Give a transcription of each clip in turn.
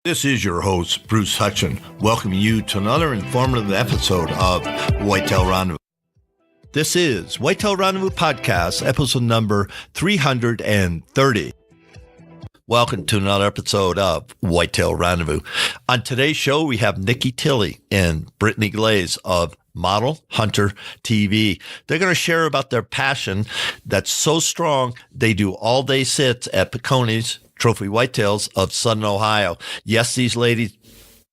This is your host, Bruce Hutchin, welcoming you to another informative episode of Whitetail Rendezvous. This is Whitetail Rendezvous Podcast, episode number 330. Welcome to another episode of Whitetail Rendezvous. On today's show, we have Nikki Tilley and Brittney Glaze of Model Hunter TV. They're going to share about their passion that's so strong, they do all-day sits at Peconi's Trophy Whitetails of Southern Ohio. Yes, these ladies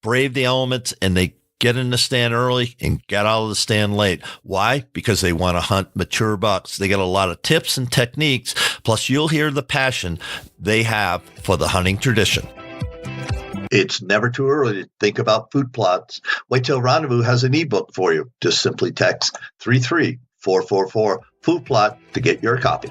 brave the elements and they get in the stand early and get out of the stand late. Why? Because they want to hunt mature bucks. They got a lot of tips and techniques, plus you'll hear the passion they have for the hunting tradition. It's never too early to think about food plots. Whitetail Rendezvous has an ebook for you. Just simply text 33444 food plot to get your copy.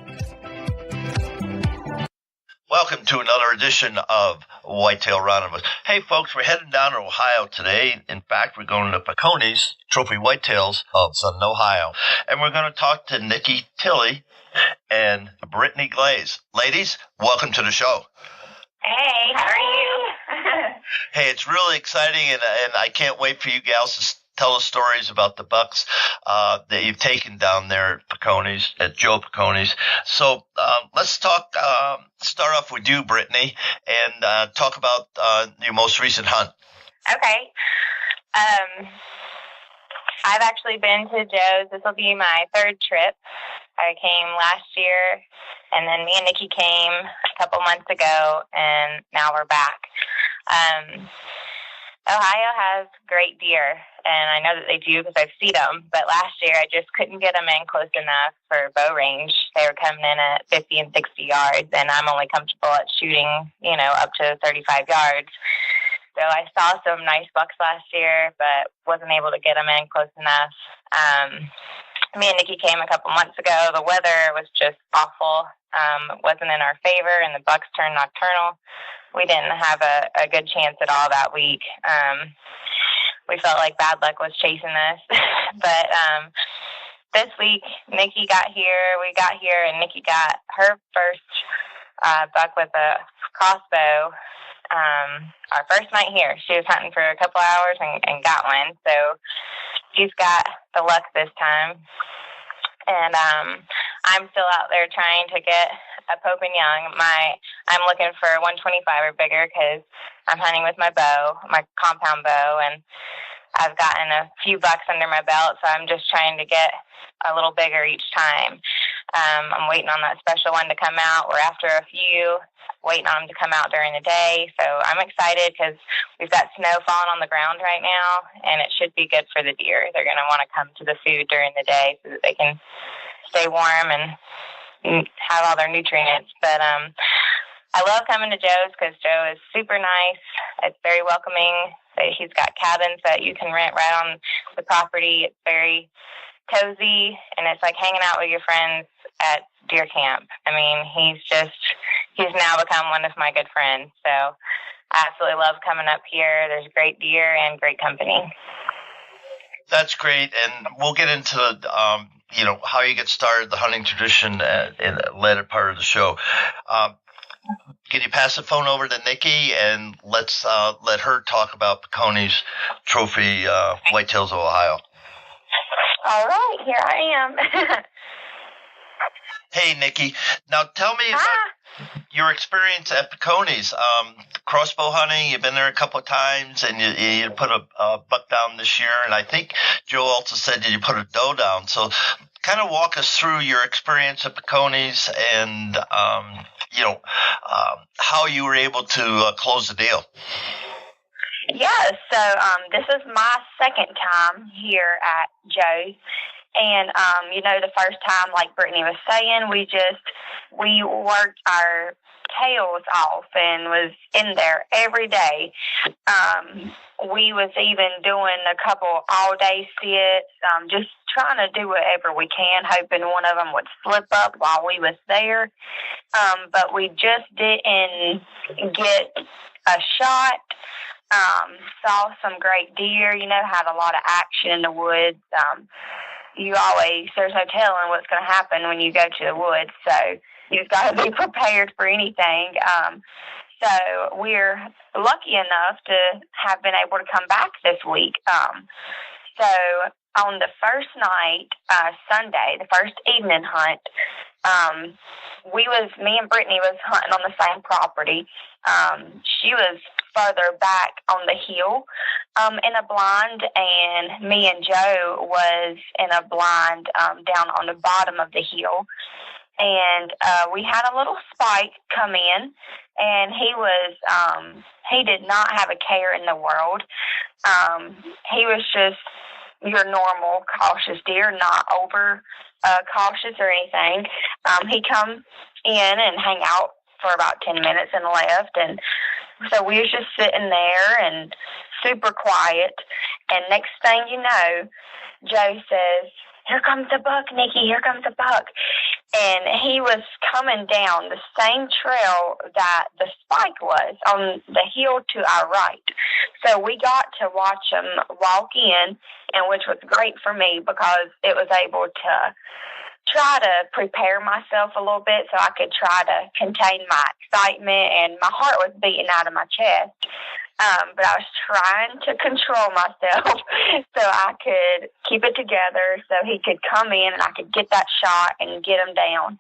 Welcome to another edition of Whitetail Rendezvous. Hey, folks, we're heading down to Ohio today. In fact, we're going to Peconi's Trophy Whitetails of Southern Ohio. And we're going to talk to Nikki Tilley and Brittney Glaze. Ladies, welcome to the show. Hey, how are you? Hey, it's really exciting, and I can't wait for you gals to tell us stories about the bucks that you've taken down there at Peconi's, at Joe Peconi's. So let's start off with you, Brittney, and talk about your most recent hunt. Okay. I've actually been to Joe's. This will be my third trip. I came last year, and then me and Nikki came a couple months ago, and now we're back. Ohio has great deer, and I know that they do because I've seen them, but last year I just couldn't get them in close enough for bow range. They were coming in at 50 and 60 yards, and I'm only comfortable at shooting, up to 35 yards. So I saw some nice bucks last year, but wasn't able to get them in close enough. Me and Nikki came a couple months ago. The weather was just awful. It wasn't in our favor, and the bucks turned nocturnal. We didn't have a good chance at all that week. We felt like bad luck was chasing us. But this week, Nikki got here. We got here, and Nikki got her first buck with a crossbow. Our first night here. She was hunting for a couple hours and got one. So she's got the luck this time. And I'm still out there trying to get a Pope and Young. I'm looking for 125 or bigger because I'm hunting with my bow, my compound bow, and I've gotten a few bucks under my belt, so I'm just trying to get a little bigger each time. I'm waiting on that special one to come out. We're after a few, waiting on them to come out during the day. So I'm excited because we've got snow falling on the ground right now, and it should be good for the deer. They're going to want to come to the food during the day so that they can stay warm and have all their nutrients. But I love coming to Joe's because Joe is super nice. It's very welcoming. He's got cabins that you can rent right on the property. It's very cozy, and it's like hanging out with your friends at deer camp. I mean, he's now become one of my good friends. So I absolutely love coming up here. There's great deer and great company. That's great, and we'll get into how you get started, the hunting tradition in the later part of the show. Can you pass the phone over to Nikki, and let's let her talk about Peconi's Trophy Whitetails of Ohio. All right, here I am. Hey, Nikki. Now tell me about your experience at Peconi's. Crossbow hunting, you've been there a couple of times, and you put a buck down this year, and I think Joe also said that you put a doe down. So kind of walk us through your experience at Peconi's and, how you were able to close the deal. Yeah, so this is my second time here at Joe's. And, the first time, like Brittney was saying, we worked our tails off and was in there every day. We was even doing a couple all-day sits, just trying to do whatever we can, hoping one of them would slip up while we was there. But we just didn't get a shot. Saw some great deer, had a lot of action in the woods. There's no telling what's going to happen when you go to the woods, so you've got to be prepared for anything. So So we're lucky enough to have been able to come back this week. So on the first night, Sunday, the first evening hunt, me and Brittney was hunting on the same property. She was further back on the hill in a blind, and me and Joe was in a blind down on the bottom of the hill. And we had a little spike come in, and he did not have a care in the world. He was just your normal cautious deer, not over cautious or anything. He come in and hang out for about 10 minutes and left, and so we was just sitting there and super quiet. And next thing you know, Joe says, "Here comes a buck, Nikki, here comes a buck." And he was coming down the same trail that the spike was on the hill to our right. So we got to watch him walk in, and which was great for me because it was able to try to prepare myself a little bit so I could try to contain my excitement, and my heart was beating out of my chest. But I was trying to control myself so I could keep it together so he could come in and I could get that shot and get him down.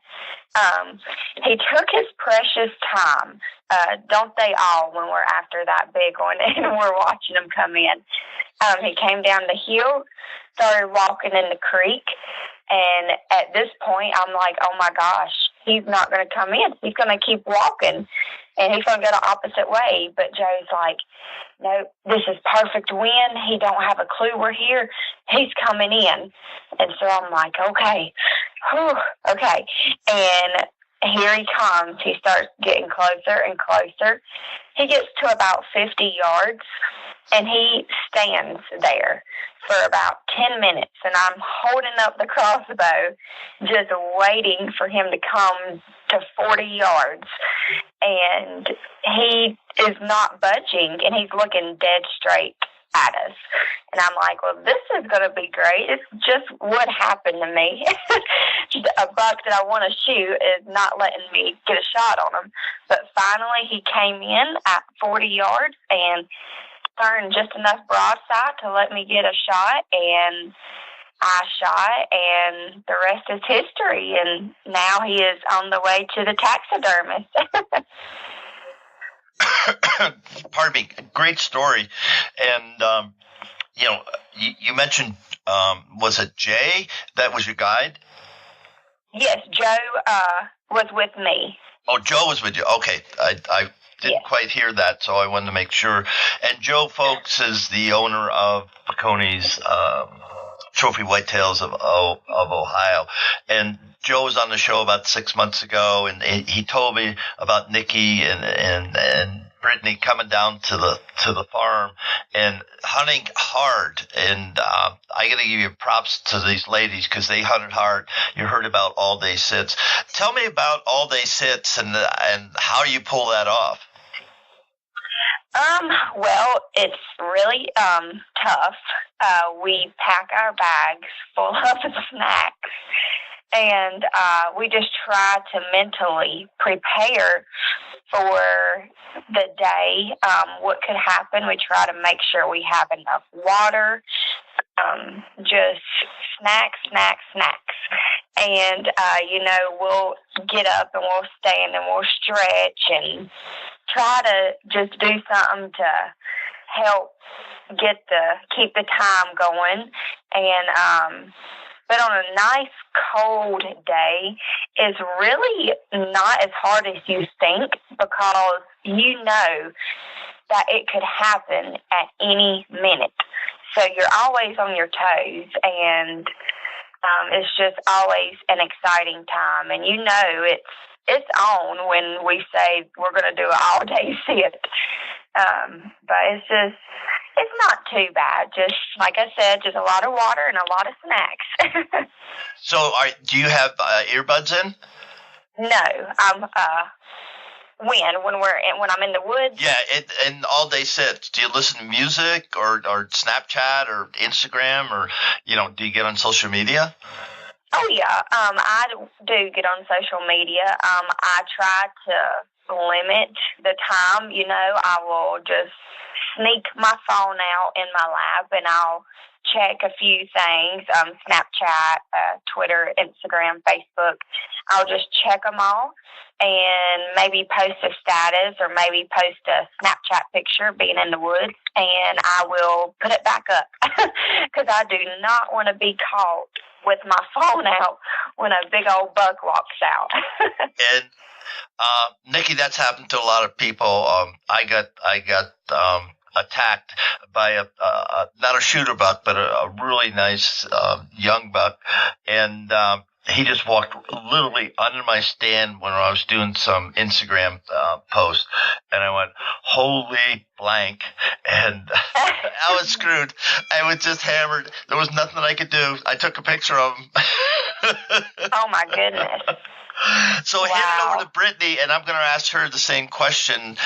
He took his precious time. Don't they all when we're after that big one and we're watching him come in? He came down the hill, started walking in the creek, and at this point I'm like, oh my gosh, he's not going to come in. He's going to keep walking. And he's going to go the opposite way. But Joe's like, no, this is perfect wind. He don't have a clue we're here. He's coming in. And so I'm like, okay, whew, okay. And here he comes. He starts getting closer and closer. He gets to about 50 yards, and he stands there for about 10 minutes. And I'm holding up the crossbow, just waiting for him to come to 40 yards. And he is not budging, and he's looking dead straight at us. And I'm like, well, this is going to be great. It's just what happened to me. A buck that I want to shoot is not letting me get a shot on him. But finally, he came in at 40 yards and turned just enough broadside to let me get a shot, and I shot, and the rest is history. And now he is on the way to the taxidermist. Pardon me. Great story. And, you mentioned, was it Jay that was your guide? Yes, Joe was with me. Oh, Joe was with you. Okay. I didn't quite hear that, so I wanted to make sure. And Joe, folks, is the owner of Peconi's Trophy Whitetails of Ohio. And Joe was on the show about 6 months ago, and he told me about Nikki and Brittney coming down to the farm and hunting hard. And I got to give you props to these ladies because they hunted hard. You heard about all day sits. Tell me about all day sits and how you pull that off. Well, it's really tough. We pack our bags full of snacks, and we just try to mentally prepare for the day, what could happen. We try to make sure we have enough water, just snacks. And, we'll get up and we'll stand and we'll stretch and try to just do something to help keep the time going. And, but on a nice cold day is really not as hard as you think, because you know that it could happen at any minute. So you're always on your toes, and it's just always an exciting time. And you know it's on when we say we're going to do an all-day sit. But it's not too bad. Just, like I said, just a lot of water and a lot of snacks. So do you have earbuds in? No, I'm when I'm in the woods. Yeah, and all day sits. Do you listen to music or Snapchat or Instagram, or do you get on social media? Oh yeah, I do get on social media. I try to limit the time. I will just sneak my phone out in my lap and I'll check a few things, Snapchat, Twitter, Instagram, Facebook. I'll just check them all and maybe post a status or maybe post a Snapchat picture being in the woods, and I will put it back up because I do not want to be caught with my phone out when a big old buck walks out. And Nikki, that's happened to a lot of people. I got attacked by a not a shooter buck, but a really nice young buck, and he just walked literally under my stand when I was doing some Instagram post, and I went, holy blank, and I was screwed. I was just hammered. There was nothing I could do. I took a picture of him. Oh my goodness. So wow. Hand it over to Brittney, and I'm going to ask her the same question.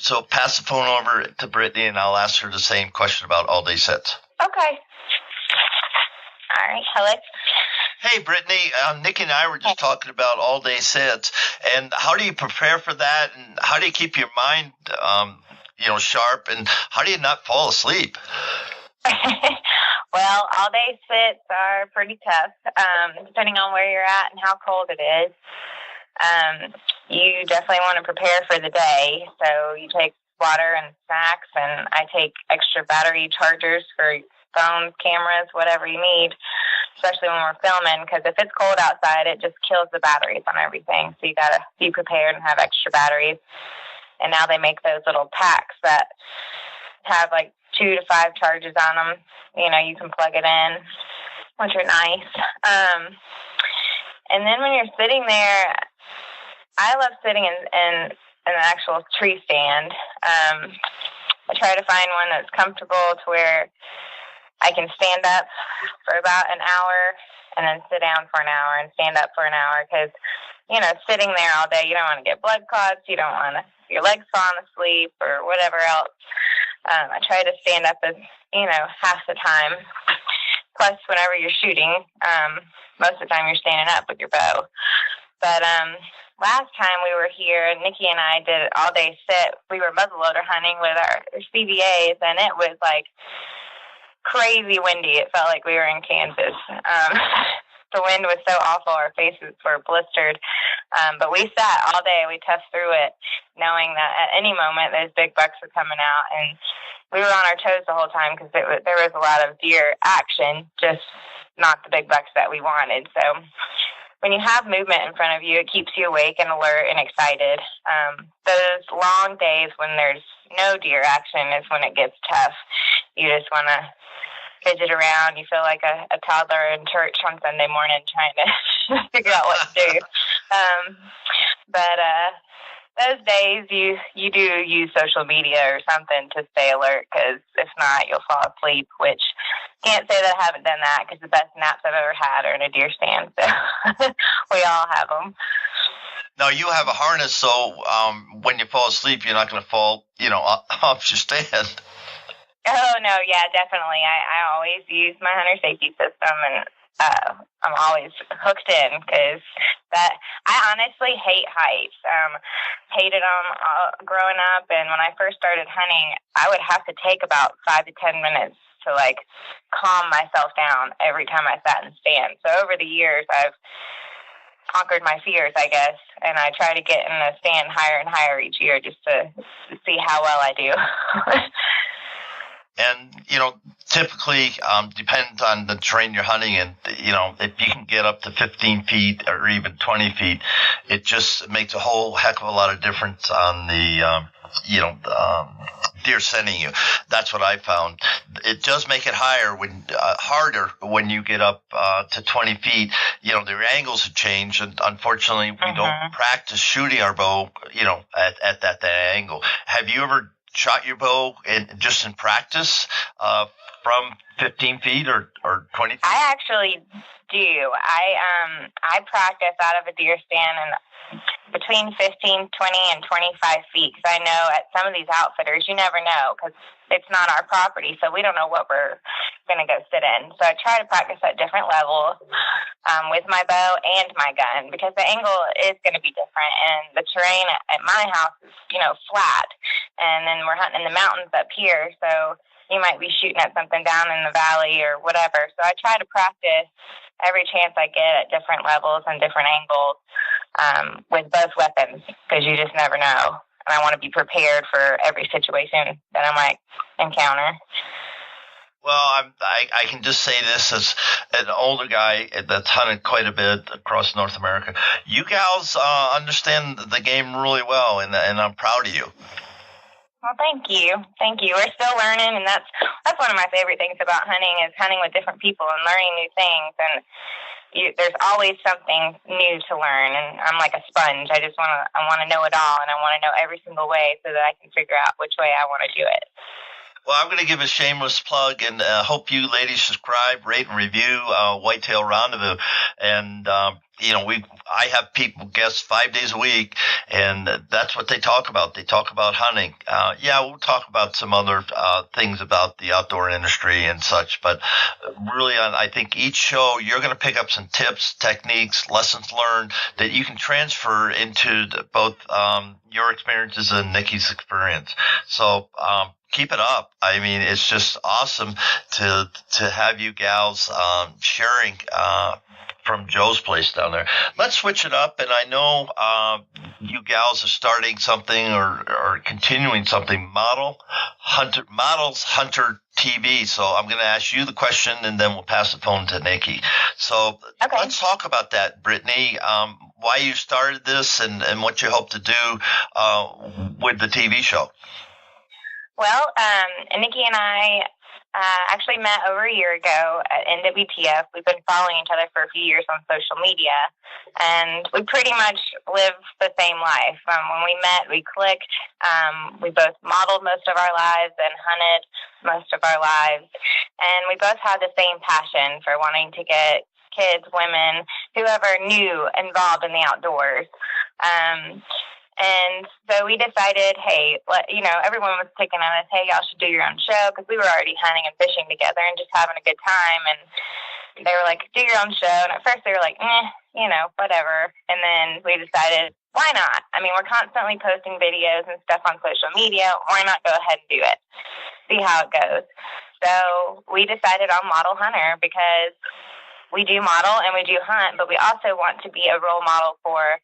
So pass the phone over to Brittney, and I'll ask her the same question about all-day sets. Okay. All right. Hello. Hey, Brittney. Nikki and I were just talking about all-day sets, and how do you prepare for that, and how do you keep your mind, sharp, and how do you not fall asleep? Well, all-day sits are pretty tough, depending on where you're at and how cold it is. You definitely want to prepare for the day, so you take water and snacks, and I take extra battery chargers for phones, cameras, whatever you need, especially when we're filming, because if it's cold outside, it just kills the batteries on everything, so you got to be prepared and have extra batteries. And now they make those little packs that have like 2 to 5 charges on them. You can plug it in, which are nice. And then when you're sitting there, I love sitting in an actual tree stand. I try to find one that's comfortable to where I can stand up for about an hour and then sit down for an hour and stand up for an hour because, sitting there all day, you don't want to get blood clots. You don't want your legs falling asleep or whatever else. I try to stand up as, half the time. Plus, whenever you're shooting, most of the time you're standing up with your bow. But last time we were here, Nikki and I did an all-day sit. We were muzzleloader hunting with our CVAs, and it was like crazy windy. It felt like we were in Kansas. The wind was so awful. Our faces were blistered. But we sat all day. We toughed through it, knowing that at any moment those big bucks were coming out. And we were on our toes the whole time because there was a lot of deer action, just not the big bucks that we wanted. So when you have movement in front of you, it keeps you awake and alert and excited. Those long days when there's no deer action is when it gets tough. You just want to fidget around. You feel like a toddler in church on Sunday morning trying to figure out what to do. But those days you do use social media or something to stay alert, because if not, you'll fall asleep, which can't say that I haven't done that, because the best naps I've ever had are in a deer stand. So we all have them. Now, you have a harness, so when you fall asleep, you're not going to fall, off your stand. Oh, no, yeah, definitely. I always use my hunter safety system, and I'm always hooked in, because I honestly hate heights. Hated them growing up, and when I first started hunting, I would have to take about 5 to 10 minutes to calm myself down every time I sat in stand. So over the years, I've conquered my fears, I guess, and I try to get in the stand higher and higher each year just to see how well I do. And, typically depends on the terrain you're hunting in. If you can get up to 15 feet or even 20 feet, it just makes a whole heck of a lot of difference on the, deer scenting you. That's what I found. It does make it harder when you get up to 20 feet. Their angles have changed, and unfortunately, we don't practice shooting our bow, at that angle. Have you ever shot your bow just in practice from 15 feet or 20 feet? I actually do. I practice out of a deer stand, and between 15, 20, and 25 feet. Because I know at some of these outfitters, you never know because it's not our property, so we don't know what we're going to go sit in. So I try to practice at different levels with my bow and my gun because the angle is going to be different. And the terrain at my house is, flat. And then we're hunting in the mountains up here, so you might be shooting at something down in the valley or whatever. So I try to practice every chance I get at different levels and different angles with both weapons because you just never know. And I want to be prepared for every situation that I might encounter. Well, I can just say this as an older guy that's hunted quite a bit across North America. You gals understand the game really well, and I'm proud of you. Well, thank you. We're still learning, and that's one of my favorite things about hunting is hunting with different people and learning new things. And there's always something new to learn, and I'm like a sponge. I want to know it all, and I want to know every single way so that I can figure out which way I want to do it. Well, I'm going to give a shameless plug and hope you ladies subscribe, rate, and review Whitetail Rendezvous. And, I have people guests 5 days a week, and that's what they talk about. They talk about hunting. We'll talk about some other things about the outdoor industry and such. But really, I think each show you're going to pick up some tips, techniques, lessons learned that you can transfer into both your experiences and Nikki's experience. So keep it up. I mean, it's just awesome to have you gals sharing from Joe's place down there. Let's switch it up, and I know you gals are starting something or continuing something, Models Hunter TV. So I'm going to ask you the question, and then we'll pass the phone to Nikki. So okay. Let's talk about that, Brittney. Why you started this and what you hope to do with the TV show. Well, Nikki and I actually met over a year ago at NWTF. We've been following each other for a few years on social media, and we pretty much live the same life. When we met, we clicked. We both modeled most of our lives and hunted most of our lives, and we both had the same passion for wanting to get kids, women, whoever new involved in the outdoors. And so we decided, hey, everyone was picking on us, hey, y'all should do your own show, because we were already hunting and fishing together and just having a good time. And they were like, do your own show. And at first they were like, whatever. And then we decided, why not? I mean, we're constantly posting videos and stuff on social media. Why not go ahead and do it? See how it goes. So we decided on Model Hunter because we do model and we do hunt, but we also want to be a role model for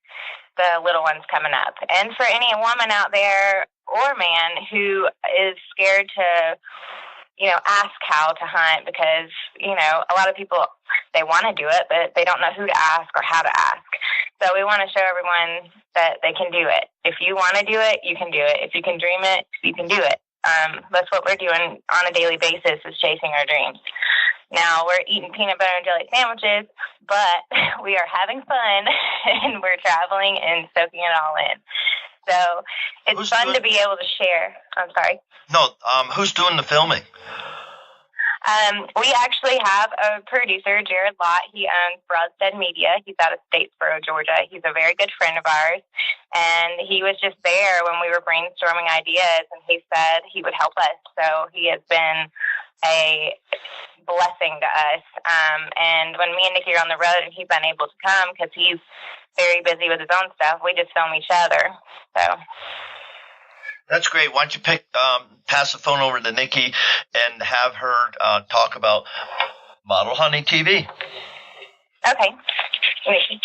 the little ones coming up. And for any woman out there or man who is scared to, ask how to hunt because, a lot of people, they want to do it, but they don't know who to ask or how to ask. So we want to show everyone that they can do it. If you want to do it, you can do it. If you can dream it, you can do it. That's what we're doing on a daily basis is chasing our dreams. Now, we're eating peanut butter and jelly sandwiches, but we are having fun, and we're traveling and soaking it all in. So it's fun to be able to share. I'm sorry. No, who's doing the filming? We actually have a producer, Jared Lott. He owns Broadstead Media. He's out of Statesboro, Georgia. He's a very good friend of ours, and he was just there when we were brainstorming ideas, and he said he would help us. So he has been a blessing to us. And when me and Nikki are on the road and he's unable to come because he's very busy with his own stuff, we just film each other. So that's great. Why don't you pass the phone over to Nikki and have her talk about Model Hunting TV? Okay. Nikki.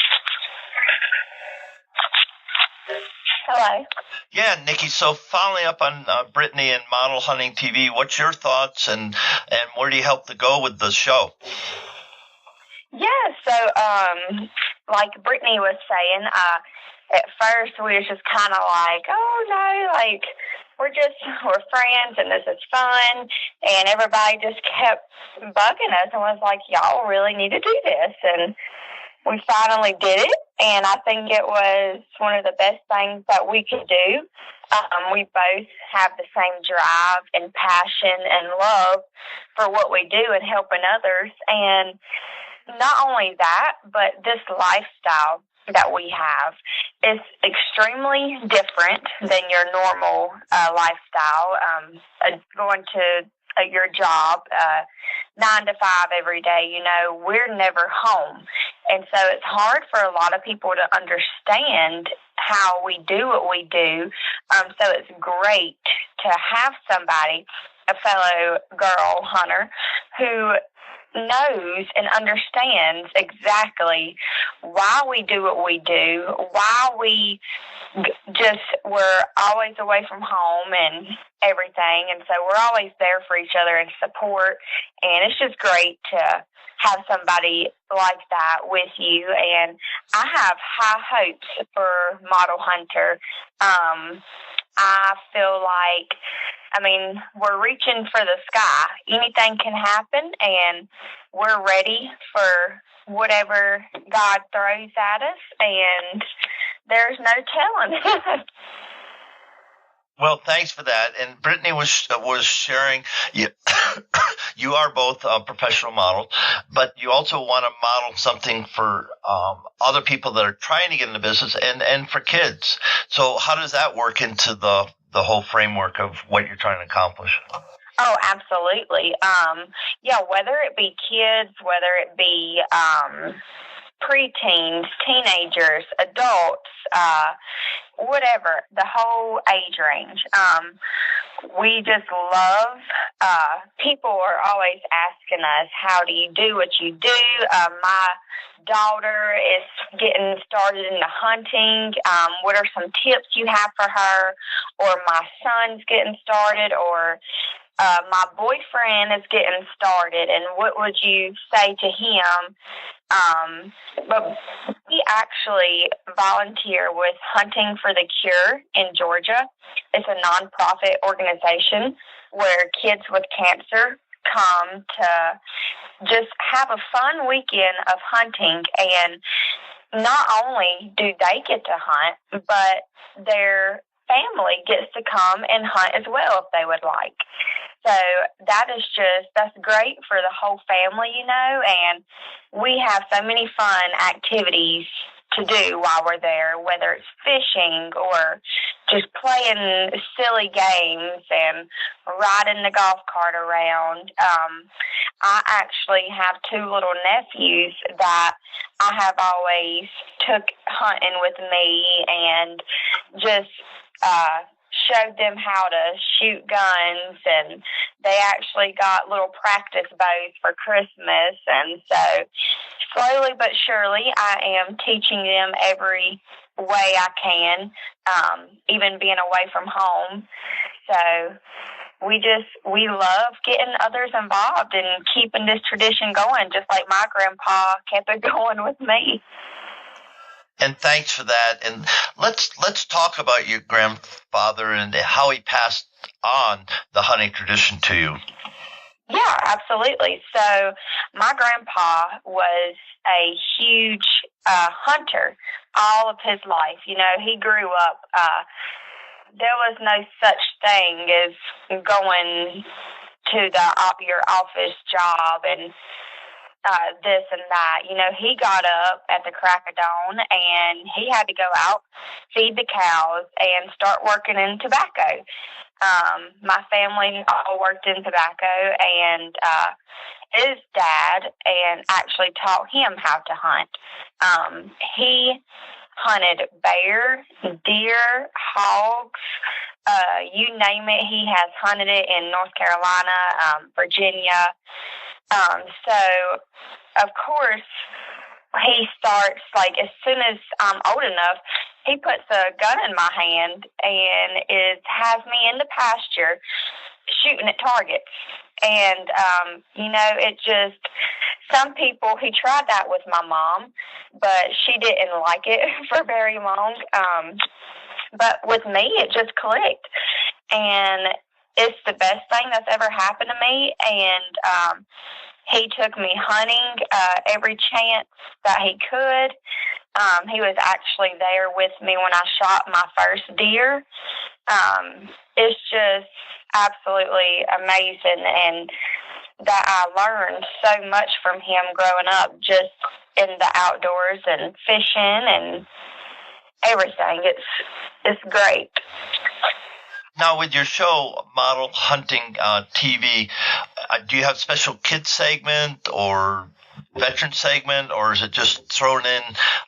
Hello. Yeah, Nikki. So following up on Brittney and Model Hunting TV, what's your thoughts and where do you hope to go with the show? Yeah, so like Brittney was saying, at first we were just kind of like, oh no, like we're friends and this is fun, and everybody just kept bugging us and was like, y'all really need to do this, and we finally did it, and I think it was one of the best things that we could do. We both have the same drive and passion and love for what we do and helping others. And not only that, but this lifestyle that we have is extremely different than your normal lifestyle. Going to your job 9 to 5 every day, we're never home. And so it's hard for a lot of people to understand how we do what we do. So it's great to have somebody, a fellow girl hunter, who knows and understands exactly why we do what we do, why we're always away from home and everything. And so we're always there for each other and support. And it's just great to have somebody like that with you. And I have high hopes for Model Hunter. I feel like, we're reaching for the sky. Anything can happen, and we're ready for whatever God throws at us, and there's no telling. Well, thanks for that. And Brittney was sharing, you are both professional models, but you also want to model something for other people that are trying to get into business and for kids. So how does that work into the whole framework of what you're trying to accomplish? Oh, absolutely. Whether it be kids, whether it be preteens, teenagers, adults, whatever, the whole age range. We just love, people are always asking us, how do you do what you do? My daughter is getting started into hunting. What are some tips you have for her? Or my son's getting started, or my boyfriend is getting started, and what would you say to him? But we actually volunteer with Hunting for the Cure in Georgia. It's a nonprofit organization where kids with cancer come to just have a fun weekend of hunting. And not only do they get to hunt, but their family gets to come and hunt as well if they would like. So that's great for the whole family, and we have so many fun activities to do while we're there, whether it's fishing or just playing silly games and riding the golf cart around. I actually have 2 little nephews that I have always took hunting with me and just showed them how to shoot guns, and they actually got little practice bows for Christmas. And so slowly but surely I am teaching them every way I can, even being away from home. So we love getting others involved and keeping this tradition going, just like my grandpa kept it going with me. And thanks for that. And let's talk about your grandfather and how he passed on the hunting tradition to you. Yeah, absolutely. So my grandpa was a huge hunter all of his life. He grew up, there was no such thing as going to your office job and this and that. He got up at the crack of dawn and he had to go out, feed the cows, and start working in tobacco. My family all worked in tobacco, and his dad actually taught him how to hunt. He hunted bear, deer, hogs, you name it. He has hunted it in North Carolina, Virginia. So, of course, he starts, as soon as I'm old enough, he puts a gun in my hand and has me in the pasture shooting at targets. And, some people, he tried that with my mom, but she didn't like it for very long. But with me, it just clicked. And it's the best thing that's ever happened to me. And he took me hunting every chance that he could. He was actually there with me when I shot my first deer. It's just absolutely amazing, and that I learned so much from him growing up just in the outdoors and fishing and everything. It's great. Now, with your show, Model Hunting TV, do you have special kids segment or veteran segment, or is it just thrown in,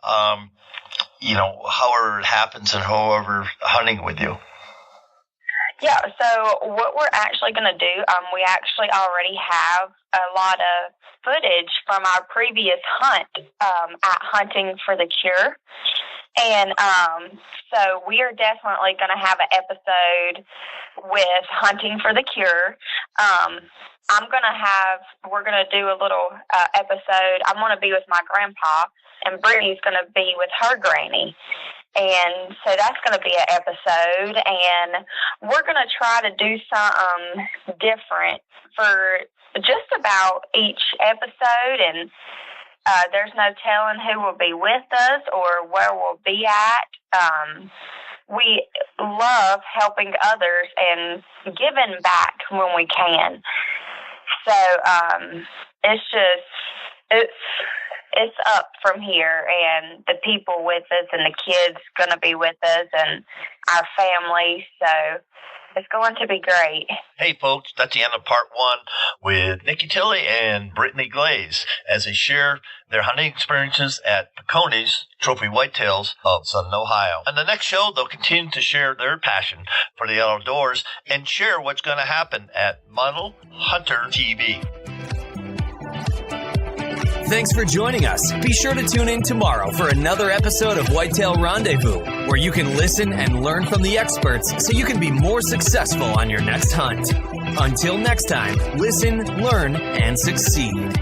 however it happens and however hunting with you? Yeah, so what we're actually going to do, we actually already have a lot of footage from our previous hunt at Hunting for the Cure. And so we are definitely going to have an episode with Hunting for the Cure. We're going to do a little episode. I'm going to be with my grandpa, and Brittney's going to be with her granny. And so that's going to be an episode, and we're going to try to do something different for just about each episode, and there's no telling who will be with us or where we'll be at. We love helping others and giving back when we can. So it's up from here, and the people with us and the kids going to be with us and our family. So it's going to be great. Hey, folks, that's the end of part 1 with Nikki Tilley and Brittney Glaze as they share their hunting experiences at Peconi's Trophy Whitetails of Southern Ohio. On the next show, they'll continue to share their passion for the outdoors and share what's going to happen at Model Hunter TV. Thanks for joining us. Be sure to tune in tomorrow for another episode of Whitetail Rendezvous, where you can listen and learn from the experts so you can be more successful on your next hunt. Until next time, listen, learn, and succeed.